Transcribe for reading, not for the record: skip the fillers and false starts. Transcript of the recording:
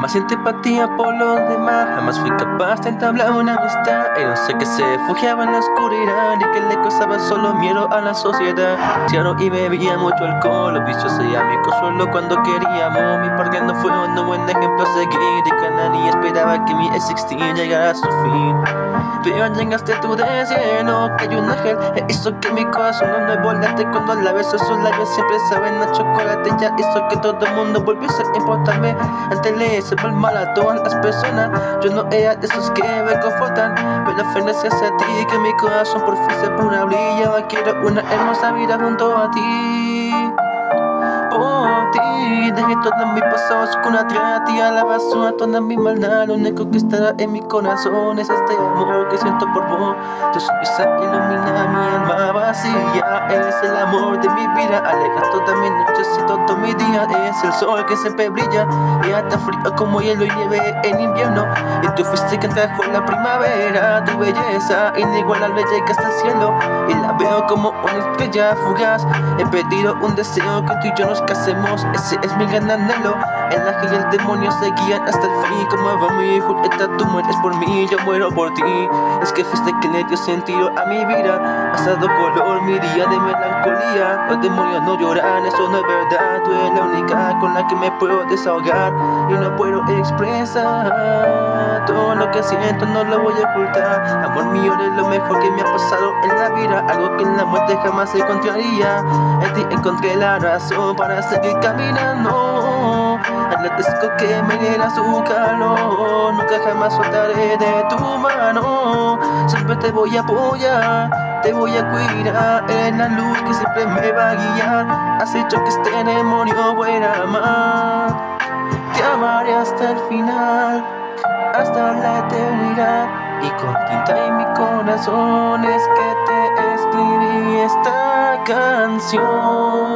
Jamás siento empatía por los demás, jamás fui capaz de entablar una amistad. Era un ser que se refugiaba en la oscuridad y que le causaba solo miedo a la sociedad. Ciano y bebía mucho alcohol, los vicios y amigos solo cuando queríamos. Mi padre no fue un buen ejemplo a seguir y que nadie esperaba que mi existir llegara a su fin. Pero llegaste tú de cielo, que hay un ángel hizo que mi corazón no me volate. Cuando la beso sus labios siempre saben a chocolate. Ya hizo que todo el mundo volviese a importarme. Antes le hice el mal a todas las personas. Yo no era de esos que me confortan, pero fue gracias a ti que mi corazón por fin se pone a brillar. Ahora quiero una hermosa vida junto a ti. Por ti, dejé todo mi pasado oscuro atrás, ti a la basura toda mi maldad. Lo único que estará en mi corazón es este amor que siento por vos. Tu sonrisa ilumina mi alma vacía. Eres el amor de mi vida, alegras todas mis noches y todo mi día. Es el sol que siempre brilla y hasta frío como hielo y nieve en invierno. Y tú fuiste quien trajo la primavera. Tu belleza inigualable llega hasta el cielo y la veo como una estrella fugaz. He pedido un deseo, que tú y yo nos casemos, ese es mi gran anhelo. El ángel y el demonio se guían hasta el fin. Como Romeo y Julieta, tú mueres por mí, yo muero por ti. Es que fuiste quien le dio sentido a mi vida, has dado color mi día de melancolía. Los demonios no lloran, eso no es verdad. Tú eres la única con la que me puedo desahogar y no puedo expresar todo lo que siento, no lo voy a ocultar. Amor mío, eres lo mejor que me ha pasado en la vida, algo que en la muerte jamás encontraría. En ti encontré la razón para seguir caminando. Agradezco que me dieras tu calor, nunca jamás soltaré de tu mano. Siempre te voy a apoyar, te voy a cuidar, eres la luz que siempre me va a guiar. Has hecho que este demonio vuelva a amar. Te amaré hasta el final, hasta la eternidad. Y con tinta en mi corazón es que te escribí esta canción.